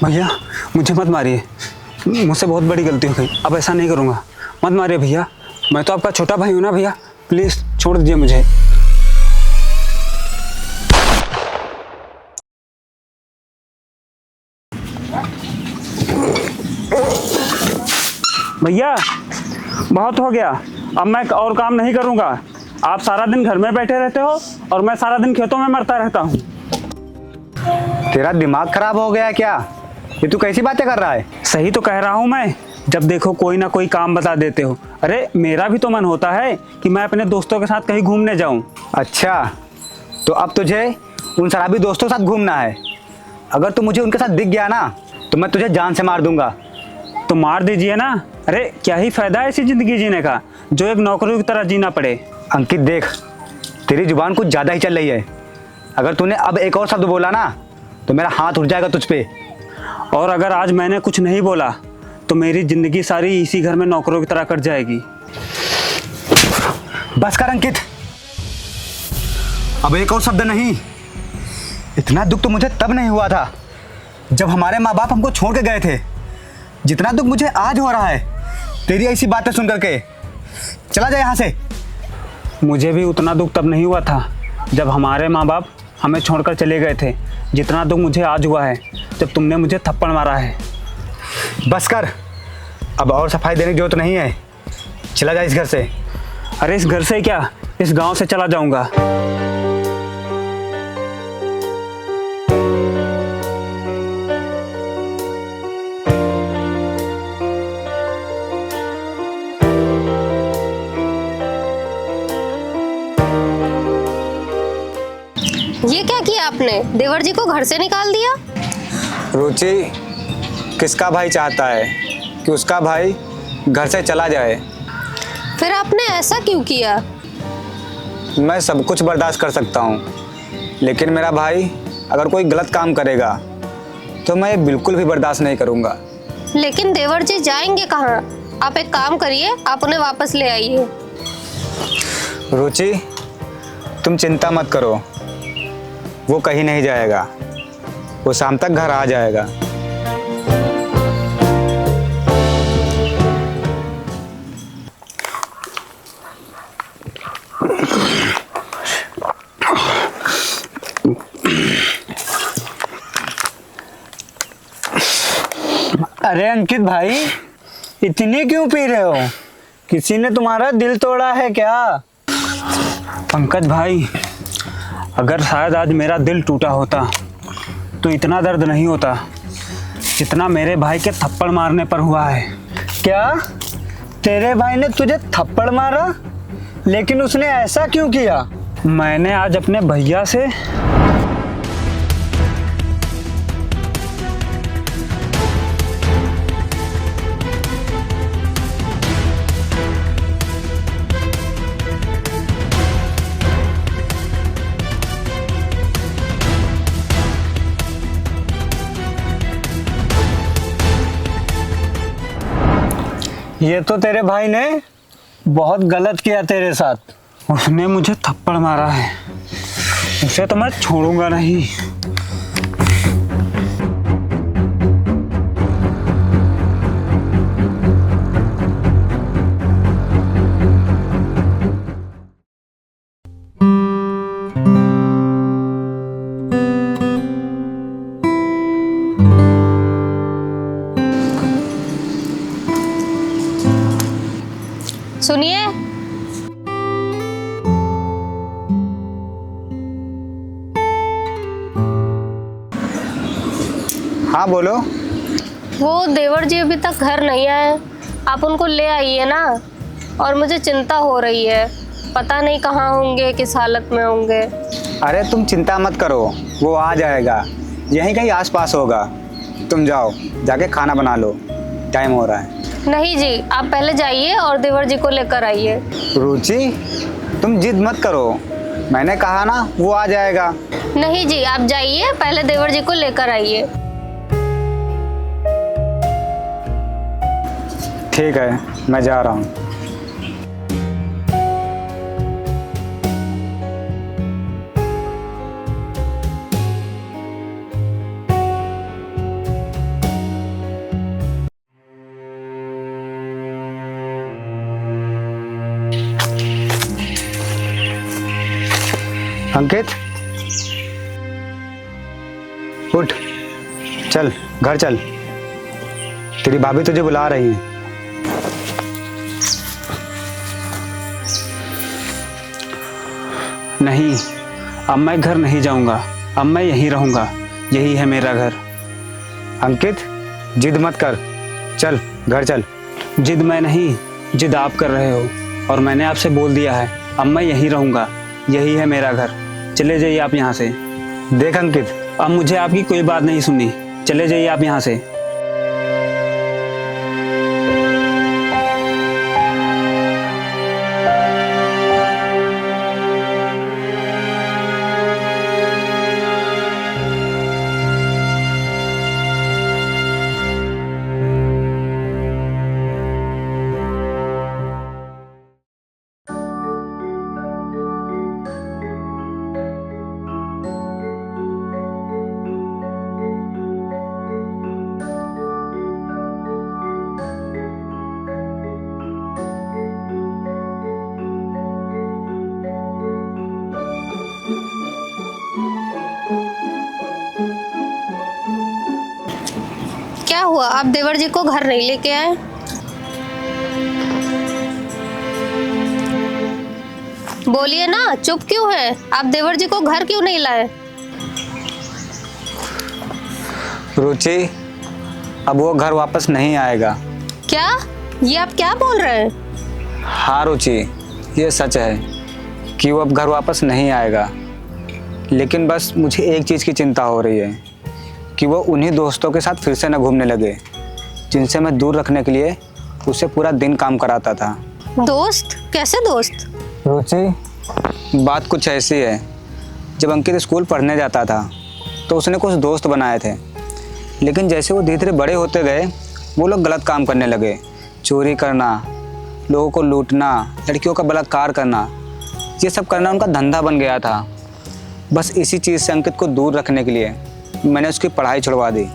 भैया मुझे मत मारिए, मुझसे बहुत बड़ी गलती हो गई, अब ऐसा नहीं करूँगा। मत मारिए भैया, मैं तो आपका छोटा भाई हूँ ना भैया, प्लीज़ छोड़ दीजिए मुझे। भैया बहुत हो गया, अब मैं और काम नहीं करूँगा। आप सारा दिन घर में बैठे रहते हो और मैं सारा दिन खेतों में मरता रहता हूँ। तेरा दिमाग खराब हो गया है क्या? ये तू कैसी बातें कर रहा है? सही तो कह रहा हूँ मैं, जब देखो कोई ना कोई काम बता देते हो। अरे मेरा भी तो मन होता है कि मैं अपने दोस्तों के साथ कहीं घूमने जाऊँ। अच्छा, तो अब तुझे उन शराबी दोस्तों के साथ घूमना है। अगर तू मुझे उनके साथ दिख गया ना तो मैं तुझे जान से मार दूंगा। तो मार दीजिए ना। अरे क्या ही फायदा है ऐसी जिंदगी जीने का जो एक नौकरों की तरह जीना पड़े। अंकित देख, तेरी जुबान कुछ ज़्यादा ही चल रही है। अगर तूने अब एक और शब्द बोला ना तो मेरा हाथ उठ जाएगा तुझ पे। और अगर आज मैंने कुछ नहीं बोला तो मेरी जिंदगी सारी इसी घर में नौकरों की तरह कट जाएगी। बस कर अंकित, अब एक और शब्द नहीं। इतना दुख तो मुझे तब नहीं हुआ था जब हमारे माँ बाप हमको छोड़ के गए थे, जितना दुख मुझे आज हो रहा है तेरी ऐसी बातें सुन करके। चला जा यहाँ से। मुझे भी उतना दुख तब नहीं हुआ था जब हमारे माँ बाप हमें छोड़कर चले गए थे, जितना दुख मुझे आज हुआ है जब तुमने मुझे थप्पड़ मारा है। बस कर, अब और सफाई देने की जरूरत नहीं है। चला जा इस घर से। अरे इस घर से क्या, इस गांव से चला जाऊंगा। ये क्या किया आपने? देवर जी को घर से निकाल दिया। रुचि, किसका भाई चाहता है कि उसका भाई घर से चला जाए? फिर आपने ऐसा क्यों किया? मैं सब कुछ बर्दाश्त कर सकता हूँ, लेकिन मेरा भाई अगर कोई गलत काम करेगा तो मैं ये बिल्कुल भी बर्दाश्त नहीं करूँगा। लेकिन देवर जी जाएंगे कहाँ? आप एक काम करिए, आप उन्हें वापस ले आइए। रुचि, तुम चिंता मत करो, वो कहीं नहीं जाएगा, वो शाम तक घर आ जाएगा। अरे अंकित भाई, इतनी क्यों पी रहे हो? किसी ने तुम्हारा दिल तोड़ा है क्या? पंकज भाई, अगर शायद आज मेरा दिल टूटा होता तो इतना दर्द नहीं होता जितना मेरे भाई के थप्पड़ मारने पर हुआ है। क्या तेरे भाई ने तुझे थप्पड़ मारा? लेकिन उसने ऐसा क्यों किया? मैंने आज अपने भैया से ये तो तेरे भाई ने बहुत गलत किया तेरे साथ। उसने मुझे थप्पड़ मारा है, उसे तो मैं छोड़ूंगा नहीं। सुनिए, हाँ बोलो। वो देवर जी अभी तक घर नहीं आए, आप उनको ले आइए ना। और मुझे चिंता हो रही है, पता नहीं कहाँ होंगे, किस हालत में होंगे। अरे तुम चिंता मत करो, वो आ जाएगा, यहीं कहीं आसपास होगा। तुम जाओ, जाके खाना बना लो, टाइम हो रहा है। नहीं जी, आप पहले जाइए और देवर जी को लेकर आइए। रुचि, तुम जिद मत करो, मैंने कहा ना वो आ जाएगा। नहीं जी, आप जाइए, पहले देवर जी को लेकर आइए। ठीक है, मैं जा रहा हूँ। अंकित, उठ, चल घर चल, तेरी भाभी तुझे बुला रही है। नहीं, अब मैं घर नहीं जाऊंगा, अब मैं यहीं रहूंगा, यही है मेरा घर। अंकित, जिद मत कर, चल घर चल। जिद मैं नहीं, जिद आप कर रहे हो, और मैंने आपसे बोल दिया है अब मैं यहीं रहूंगा, यही है मेरा घर। चले जाइए आप यहाँ से। देख अंकित, अब मुझे आपकी कोई बात नहीं सुननी, चले जाइए आप यहाँ से। क्या हुआ, आप देवर जी को घर नहीं लेके आए? बोलिए ना, चुप क्यों है? आप देवर जी को घर क्यों नहीं लाए? रुचि, अब वो घर वापस नहीं आएगा। क्या? ये आप क्या बोल रहे हैं? हाँ रुचि, ये सच है कि वो अब घर वापस नहीं आएगा, लेकिन बस मुझे एक चीज़ की चिंता हो रही है कि वो उन्हीं दोस्तों के साथ फिर से न घूमने लगे जिनसे मैं दूर रखने के लिए उसे पूरा दिन काम कराता था। दोस्त? कैसे दोस्त? रुचि, बात कुछ ऐसी है, जब अंकित स्कूल पढ़ने जाता था तो उसने कुछ दोस्त बनाए थे, लेकिन जैसे वो धीरे धीरे बड़े होते गए वो लोग गलत काम करने लगे। चोरी करना, लोगों को लूटना, लड़कियों का बलात्कार करना, ये सब करना उनका धंधा बन गया था। बस इसी चीज़ से अंकित को दूर रखने के लिए मैंने उसकी पढ़ाई छुड़वा दी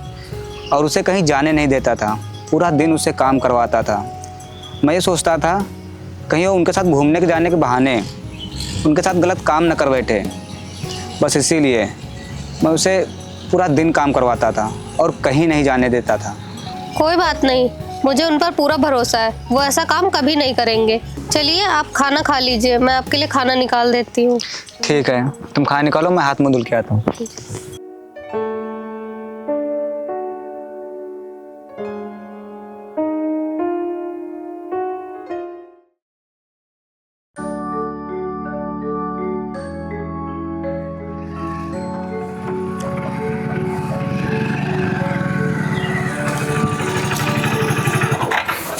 और उसे कहीं जाने नहीं देता था, पूरा दिन उससे काम करवाता था। मैं ये सोचता था कहीं वो उनके साथ घूमने के जाने के बहाने उनके साथ गलत काम न कर बैठे, बस इसीलिए मैं उसे पूरा दिन काम करवाता था और कहीं नहीं जाने देता था। कोई बात नहीं, मुझे उन पर पूरा भरोसा है, वो ऐसा काम कभी नहीं करेंगे। चलिए आप खाना खा लीजिए, मैं आपके लिए खाना निकाल देती हूँ। ठीक है, तुम खाना निकालो, मैं हाथ मुँह धुल के आता हूँ।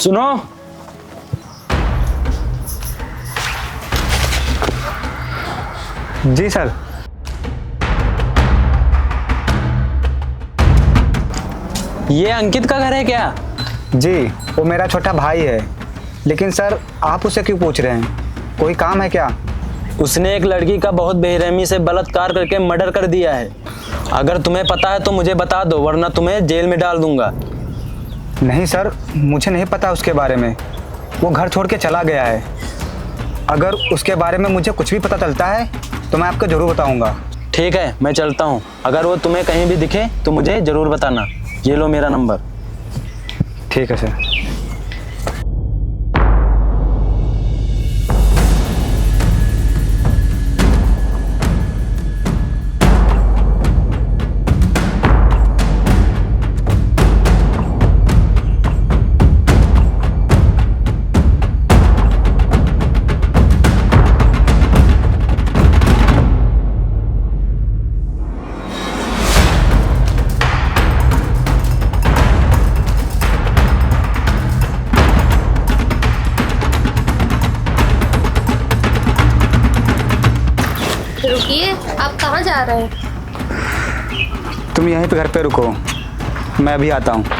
सुनो, जी सर। ये अंकित का घर है क्या? जी, वो मेरा छोटा भाई है, लेकिन सर आप उससे क्यों पूछ रहे हैं? कोई काम है क्या? उसने एक लड़की का बहुत बेरहमी से बलात्कार करके मर्डर कर दिया है। अगर तुम्हें पता है तो मुझे बता दो, वरना तुम्हें जेल में डाल दूंगा। नहीं सर, मुझे नहीं पता उसके बारे में, वो घर छोड़ के चला गया है। अगर उसके बारे में मुझे कुछ भी पता चलता है तो मैं आपको ज़रूर बताऊंगा। ठीक है, मैं चलता हूँ। अगर वो तुम्हें कहीं भी दिखे तो मुझे ज़रूर बताना। ये लो मेरा नंबर। ठीक है सर। रुकिए, आप कहाँ जा रहे हैं? तुम यहीं पे घर पे रुको, मैं अभी आता हूँ।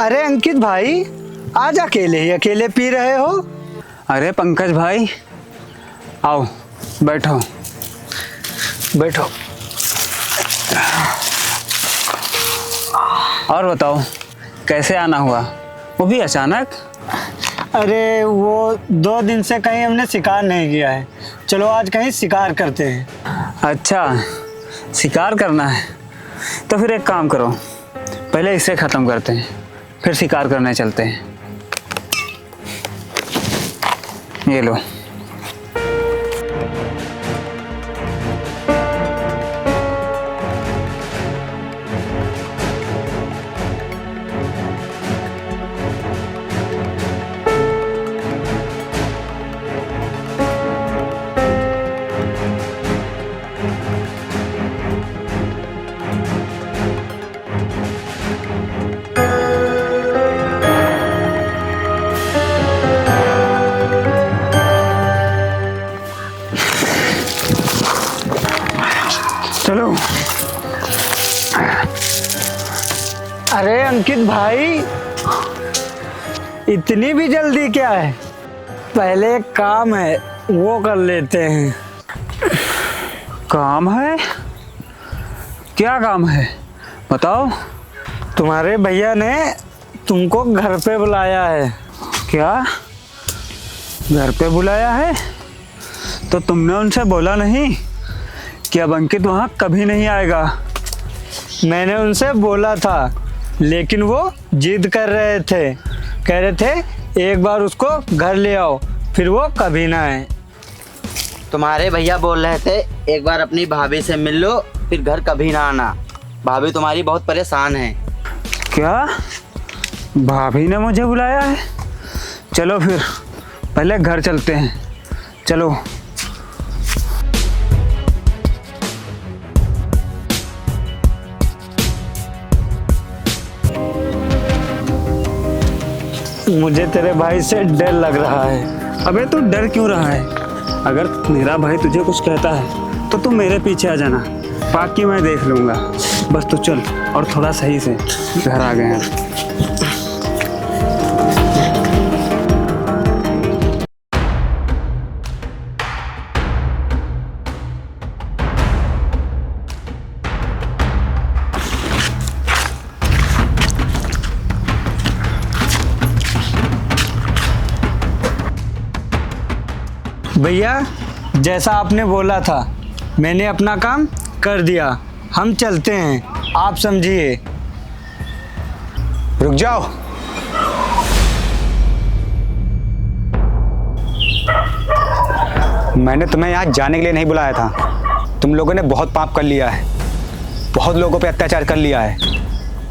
अरे अंकित भाई, आज अकेले पी रहे हो? अरे पंकज भाई, आओ बैठो बैठो। और बताओ कैसे आना हुआ, वो भी अचानक? अरे वो 2 दिन से कहीं हमने शिकार नहीं किया है, चलो आज कहीं शिकार करते हैं। अच्छा, शिकार करना है तो फिर एक काम करो, पहले इसे ख़त्म करते हैं फिर शिकार करने चलते हैं। ये लो। चलो। अरे अंकित भाई, इतनी भी जल्दी क्या है? पहले एक काम है वो कर लेते हैं। काम है? क्या काम है बताओ। तुम्हारे भैया ने तुमको घर पे बुलाया है। क्या घर पे बुलाया है? तो तुमने उनसे बोला नहीं कि अब अंकित वहाँ कभी नहीं आएगा? मैंने उनसे बोला था, लेकिन वो जिद कर रहे थे, कह रहे थे एक बार उसको घर ले आओ फिर वो कभी ना आए। तुम्हारे भैया बोल रहे थे एक बार अपनी भाभी से मिल लो फिर घर कभी ना आना। भाभी तुम्हारी बहुत परेशान है। क्या भाभी ने मुझे बुलाया है? चलो फिर पहले घर चलते हैं, चलो। मुझे तेरे भाई से डर लग रहा है। अबे तू डर क्यों रहा है? अगर मेरा भाई तुझे कुछ कहता है तो तू मेरे पीछे आ जाना, बाकी मैं देख लूँगा। बस तू चल और थोड़ा सही से। घर आ गए हैं। भैया, जैसा आपने बोला था मैंने अपना काम कर दिया, हम चलते हैं, आप समझिए। रुक जाओ। मैंने तुम्हें यहाँ जाने के लिए नहीं बुलाया था। तुम लोगों ने बहुत पाप कर लिया है, बहुत लोगों पे अत्याचार कर लिया है।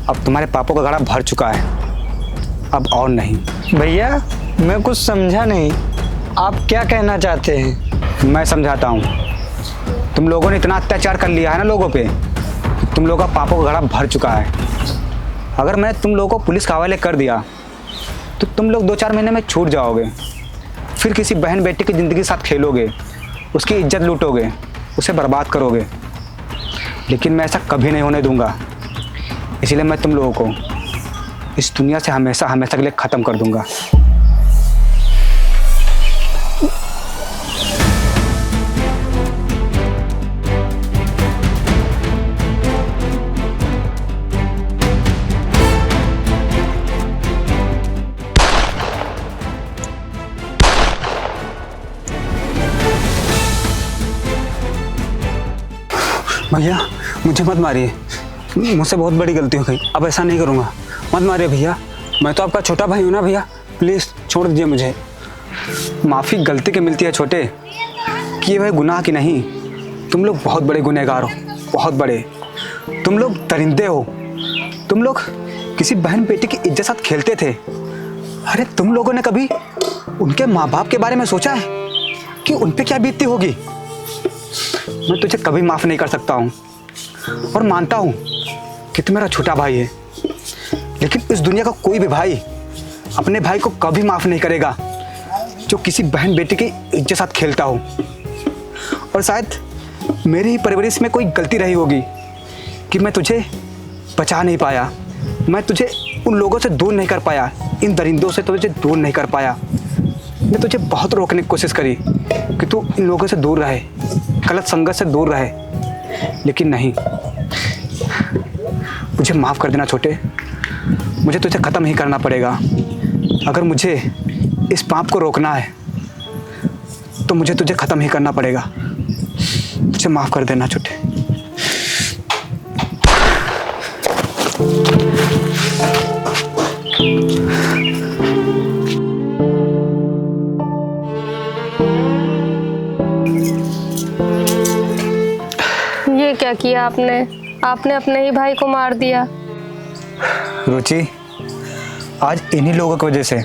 अब तुम्हारे पापों का घड़ा भर चुका है, अब और नहीं। भैया मैं कुछ समझा नहीं, आप क्या कहना चाहते हैं? मैं समझाता हूँ। तुम लोगों ने इतना अत्याचार कर लिया है ना लोगों पे, तुम लोगों का पापों का घड़ा भर चुका है। अगर मैं तुम लोगों को पुलिस के हवाले कर दिया तो तुम लोग 2-4 महीने में छूट जाओगे, फिर किसी बहन बेटी की ज़िंदगी के साथ खेलोगे, उसकी इज्जत लूटोगे, उसे बर्बाद करोगे। लेकिन मैं ऐसा कभी नहीं होने दूंगा, इसलिए मैं तुम लोगों को इस दुनिया से हमेशा हमेशा के लिए ख़त्म कर दूंगा। भैया मुझे मत मारिए, मुझसे बहुत बड़ी गलती हो गई, अब ऐसा नहीं करूँगा। मत मारिए भैया, मैं तो आपका छोटा भाई हूँ ना भैया, प्लीज़ छोड़ दीजिए मुझे। माफ़ी गलती की मिलती है छोटे, किए हुए गुनाह की नहीं। तुम लोग बहुत बड़े गुनहगार हो, बहुत बड़े। तुम लोग दरिंदे हो, तुम लोग किसी बहन बेटी की इज्जत साथ खेलते थे। अरे तुम लोगों ने कभी उनके माँ बाप के बारे में सोचा है कि उन पे क्या बीतती होगी? मैं तुझे कभी माफ़ नहीं कर सकता हूँ, और मानता हूँ कि तू मेरा छोटा भाई है, लेकिन इस दुनिया का कोई भी भाई अपने भाई को कभी माफ़ नहीं करेगा जो किसी बहन बेटी की इज्जत साथ खेलता हो। और शायद मेरी ही परवरिश में कोई गलती रही होगी कि मैं तुझे बचा नहीं पाया, मैं तुझे उन लोगों से दूर नहीं कर पाया, इन दरिंदों से तुझे दूर नहीं कर पाया। मैं तुझे बहुत रोकने की कोशिश करी कि तू इन लोगों से दूर रहे, गलत संगत से दूर रहे, लेकिन नहीं। मुझे माफ़ कर देना छोटे, मुझे तुझे ख़त्म ही करना पड़ेगा। अगर मुझे इस पाप को रोकना है तो मुझे तुझे ख़त्म ही करना पड़ेगा। मुझे माफ़ कर देना छोटे। ये क्या किया आपने? आपने अपने ही भाई को मार दिया। रुचि, आज इन्हीं लोगों की वजह से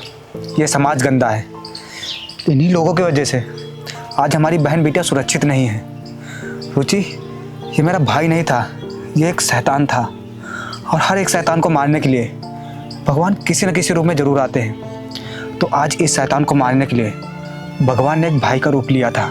ये समाज गंदा है। इन्हीं लोगों की वजह से आज हमारी बहन बेटियां सुरक्षित नहीं है। रुचि, ये मेरा भाई नहीं था, ये एक शैतान था, और हर एक शैतान को मारने के लिए भगवान किसी न किसी रूप में ज़रूर आते हैं। तो आज इस शैतान को मारने के लिए भगवान ने एक भाई का रूप लिया था।